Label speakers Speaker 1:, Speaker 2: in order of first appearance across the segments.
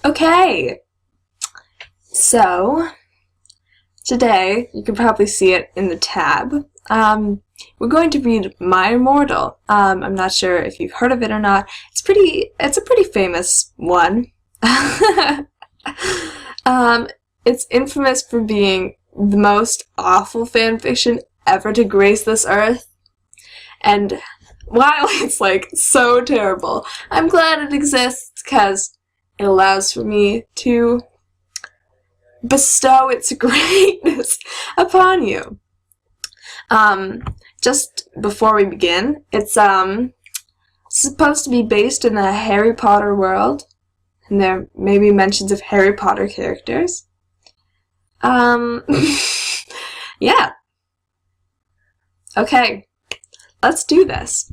Speaker 1: Okay, so today, you can probably see it in the tab, we're going to read My Immortal. I'm not sure if you've heard of it or not. It's a pretty famous one. It's infamous for being the most awful fanfiction ever to grace this earth. And while it's like so terrible, I'm glad it exists because it allows for me to bestow its greatness upon you. Just before we begin, it's supposed to be based in the Harry Potter world, and there may be mentions of Harry Potter characters. Yeah. Okay, let's do this.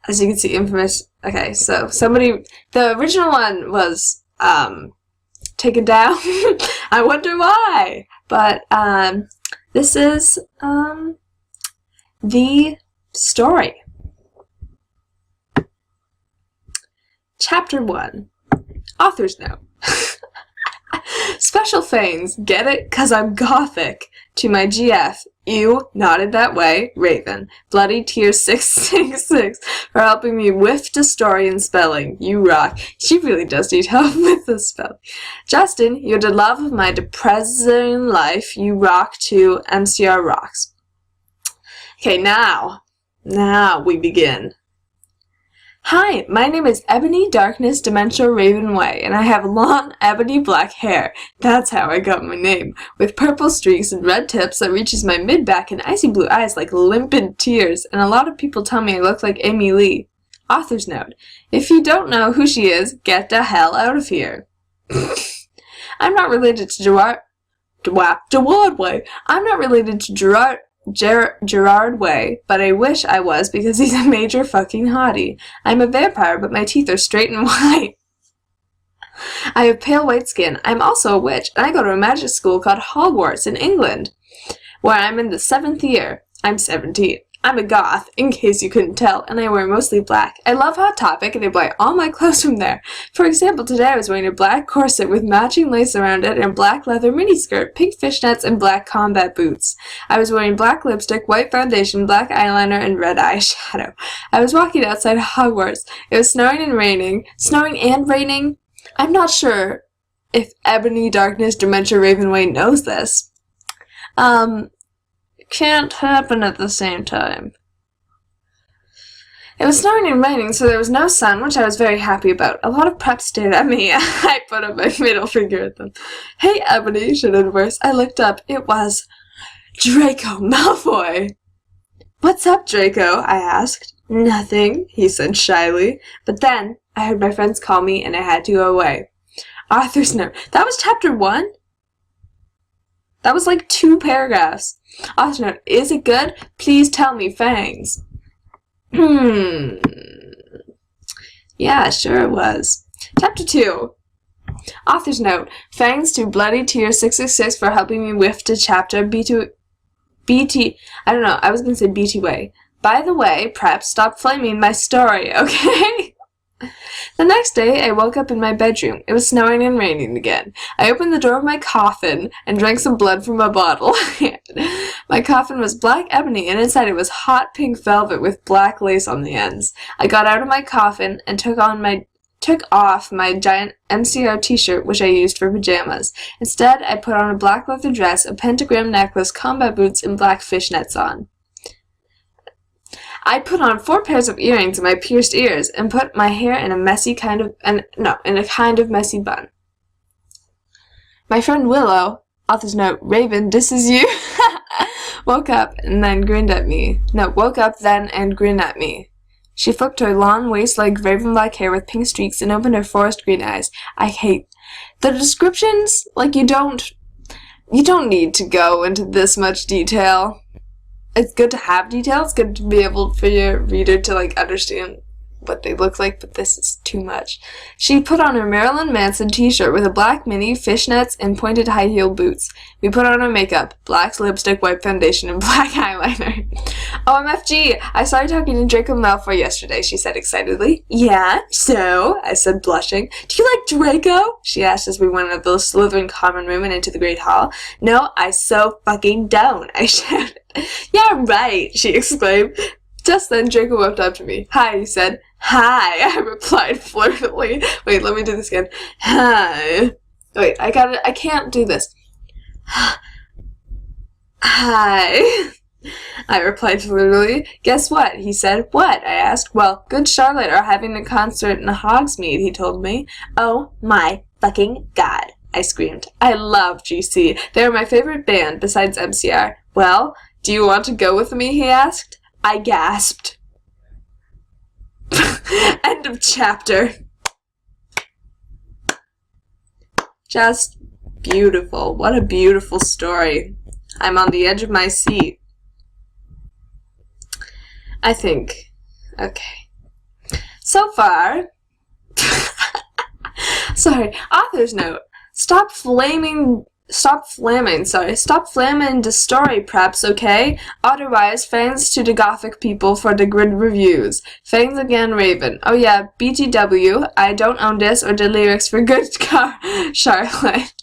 Speaker 1: As you can see, infamous. Okay, so the original one was taken down. I wonder why. But this is the story. Chapter 1. Author's note. Special thanks, get it? 'Cause I'm gothic. To my GF, ew, nodded that way, Raven. Bloody Tears 666 for helping me whiff the story and spelling. You rock. She really does need help with the spelling. Justin, you're the love of my depressing life. You rock too. MCR rocks. Okay, now we begin. Hi, my name is Ebony Darkness Dementia Raven Way, and I have long, ebony black hair. That's how I got my name, with purple streaks and red tips that reaches my mid-back and icy blue eyes like limpid tears, and a lot of people tell me I look like Amy Lee. Author's note. If you don't know who she is, get the hell out of here. I'm not related to Gerard Way. I'm not related to Gerard Way, but I wish I was because he's a major fucking hottie. I'm a vampire, but my teeth are straight and white. I have pale white skin. I'm also a witch, and I go to a magic school called Hogwarts in England, where I'm in the 7th year. I'm 17. I'm a goth, in case you couldn't tell, and I wear mostly black. I love Hot Topic, and I buy all my clothes from there. For example, today I was wearing a black corset with matching lace around it and a black leather miniskirt, pink fishnets, and black combat boots. I was wearing black lipstick, white foundation, black eyeliner, and red eyeshadow. I was walking outside Hogwarts. It was snowing and raining. Snowing and raining? I'm not sure if Ebony Darkness Dementia Ravenway knows this. Can't happen at the same time. It was snowing and raining, so there was no sun, which I was very happy about. A lot of preps stared at me. I put up my middle finger at them. Hey, Ebony, shouted Verse. I looked up. It was Draco Malfoy. What's up, Draco? I asked. Nothing, he said shyly. But then I heard my friends call me, and I had to go away. Author's note. That was chapter 1? That was like 2 paragraphs. Author's note. Is it good? Please tell me, Fangs. Yeah, sure it was. Chapter 2. Author's note. Thanks to Bloody Tears 666 for helping me whiff to chapter BT. I don't know, I was gonna say BT Way. By the way, Prep, stop flaming my story, okay? The next day, I woke up in my bedroom. It was snowing and raining again. I opened the door of my coffin and drank some blood from a bottle. My coffin was black ebony, and inside it was hot pink velvet with black lace on the ends. I got out of my coffin and took off my giant MCR t-shirt, which I used for pajamas. Instead, I put on a black leather dress, a pentagram necklace, combat boots, and black fishnets on. I put on 4 pairs of earrings and my pierced ears, and put my hair in a kind of messy bun. My friend Willow, author's note, Raven, this is you, woke up then and grinned at me. She flipped her long waist-like raven black hair with pink streaks and opened her forest green eyes. I hate the descriptions. Like, you don't need to go into this much detail. It's good to have details. It's good to be able for your reader to, like, understand what they look like, but this is too much. She put on her Marilyn Manson t-shirt with a black mini, fishnets, and pointed high-heel boots. We put on our makeup, black lipstick, white foundation, and black eyeliner. OMFG, I saw you talking to Draco Malfoy yesterday, she said excitedly. Yeah, so? I said blushing. Do you like Draco? She asked as we went out of the Slytherin common room and into the Great Hall. No, I so fucking don't, I shouted. Yeah, right, she exclaimed. Just then, Draco walked up to me. Hi, he said. Hi, I replied flirtily. Wait, let me do this again. Hi. Wait, I can't do this. Hi. I replied flirtily. Guess what? He said. What? I asked. Well, Good Charlotte are having a concert in Hogsmeade, he told me. Oh my fucking god, I screamed. I love GC. They are my favorite band, besides MCR. Well, do you want to go with me, he asked. I gasped. End of chapter. Just beautiful. What a beautiful story. I'm on the edge of my seat. I think. Okay. So far. Sorry. Author's note. Stop flaming the story preps, okay? Otherwise, thanks to the Gothic people for the good reviews. Thanks again, Raven. Oh yeah, BTW, I don't own this or the lyrics for Good Charlotte.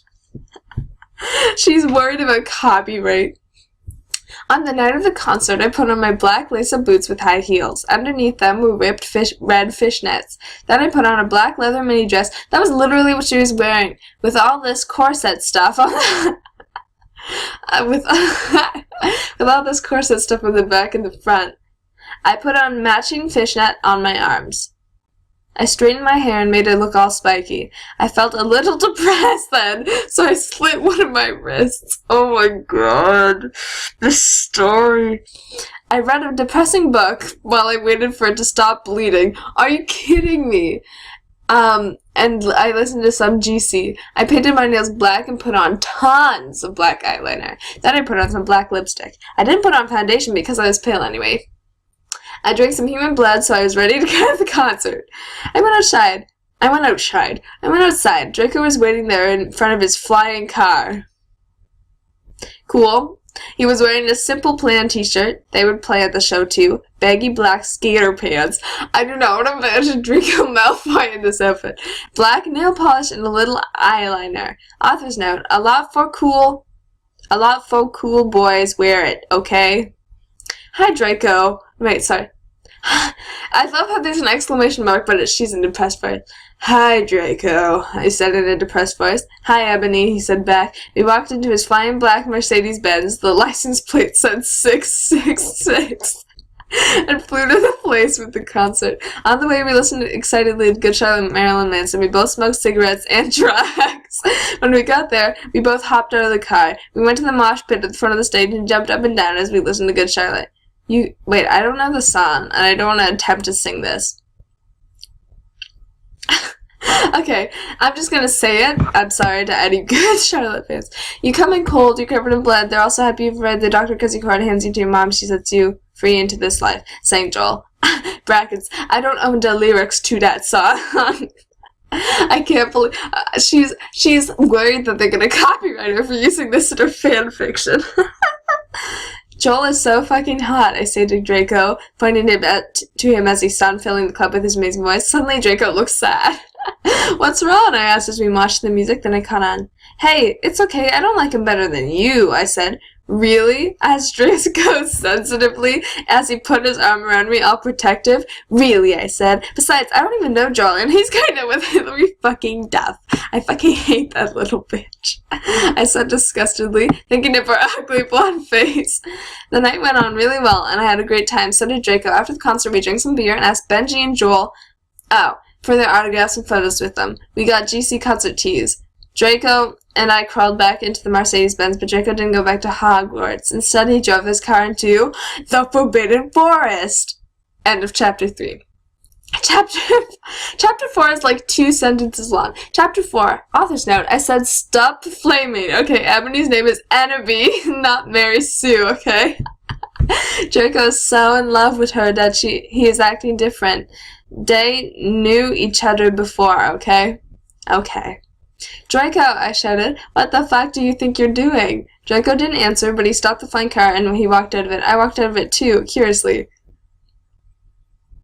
Speaker 1: She's worried about copyright. On the night of the concert, I put on my black lace-up boots with high heels. Underneath them were ripped red fishnets. Then I put on a black leather mini dress. That was literally what she was wearing, with all this corset stuff on the with all this corset stuff on the back and the front. I put on matching fishnet on my arms. I straightened my hair and made it look all spiky. I felt a little depressed then, so I slit one of my wrists. Oh my god. This story. I read a depressing book while I waited for it to stop bleeding. Are you kidding me? And I listened to some GC. I painted my nails black and put on tons of black eyeliner. Then I put on some black lipstick. I didn't put on foundation because I was pale anyway. I drank some human blood, so I was ready to go to the concert. I went outside. Draco was waiting there in front of his flying car. Cool. He was wearing a Simple Plan t-shirt. They would play at the show too. Baggy black skater pants. I do not want to imagine Draco Malfoy in this outfit. Black nail polish and a little eyeliner. Author's note. A lot for cool boys wear it, okay? Hi, Draco. Wait, sorry. I love how there's an exclamation mark, but she's in a depressed voice. Hi, Draco, I said in a depressed voice. Hi, Ebony, he said back. We walked into his flying black Mercedes-Benz. The license plate said xXMidnightEssenceXx. And flew to the place with the concert. On the way, we listened excitedly to Good Charlotte and Marilyn Manson. We both smoked cigarettes and drugs. When we got there, we both hopped out of the car. We went to the mosh pit at the front of the stage and jumped up and down as we listened to Good Charlotte. Wait, I don't know the song, and I don't want to attempt to sing this. Okay, I'm just gonna say it. I'm sorry to any Good Charlotte fans. You come in cold, you're covered in blood. They're also happy you've read the doctor because you cried hands you to your mom. She sets you free into this life. Sang Joel. Brackets. I don't own the lyrics to that song. I can't believe she's worried that they're gonna copyright her for using this in her fan fiction. Joel is so fucking hot, I say to Draco, pointing to him as he stood filling the club with his amazing voice. Suddenly, Draco looks sad. What's wrong? I asked as we watched the music, then I caught on. Hey, it's okay, I don't like him better than you, I said. Really? Asked Draco sensitively as he put his arm around me, all protective. Really, I said. Besides, I don't even know Joel, and he's kind of with Hillary fucking Duff. I fucking hate that little bitch. I said disgustedly, thinking of her ugly blonde face. The night went on really well, and I had a great time. So did Draco. After the concert, we drank some beer and asked Benji and Joel for their autographs and photos with them. We got GC concert tees. Draco and I crawled back into the Mercedes-Benz, but Draco didn't go back to Hogwarts. Instead, he drove his car into the Forbidden Forest. End of Chapter 3. Chapter 4 is like 2 sentences long. Chapter 4, author's note, I said stop flaming. Okay, Ebony's name is Enemy, not Mary Sue, okay? Draco is so in love with her that he is acting different. They knew each other before, okay? Okay. Draco, I shouted. What the fuck do you think you're doing? Draco didn't answer, but he stopped the flying car and he walked out of it. I walked out of it too, curiously.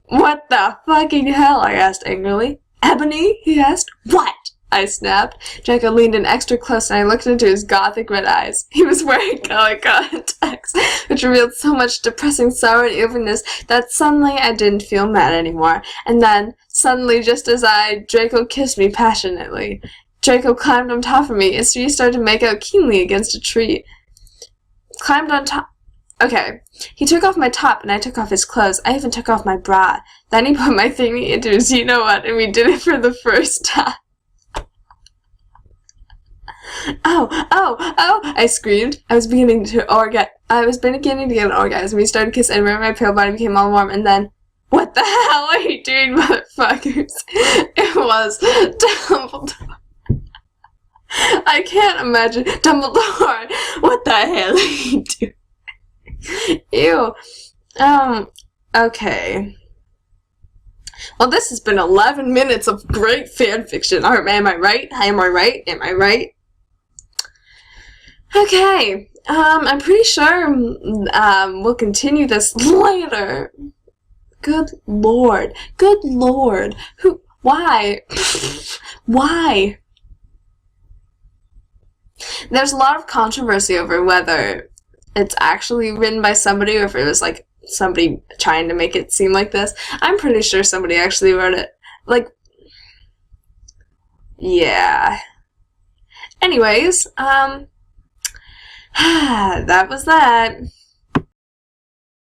Speaker 1: What the fucking hell? I asked angrily. Ebony? He asked. What? I snapped. Draco leaned in extra close and I looked into his gothic red eyes. He was wearing color contacts, which revealed so much depressing sorrow and evilness that suddenly I didn't feel mad anymore. And then, suddenly, just as Draco kissed me passionately. Draco climbed on top of me and we started to make out keenly against a tree. Climbed on top. Okay. He took off my top and I took off his clothes. I even took off my bra. Then he put my thingy into his you-know-what and we did it for the first time. Oh, oh, oh, I screamed. I was beginning to get an orgasm. We started kissing and my pale body became all warm and then, what the hell are you doing, motherfuckers? It was Dumbledore. I can't imagine. Dumbledore, what the hell are you doing? Ew. Okay. Well, this has been 11 minutes of great fan fiction. Am I right? Am I right? Am I right? Okay. I'm pretty sure we'll continue this later. Good lord. Good lord. Why? Why? There's a lot of controversy over whether it's actually written by somebody or if it was like somebody trying to make it seem like this. I'm pretty sure somebody actually wrote it. Like, yeah. Anyways, that was that.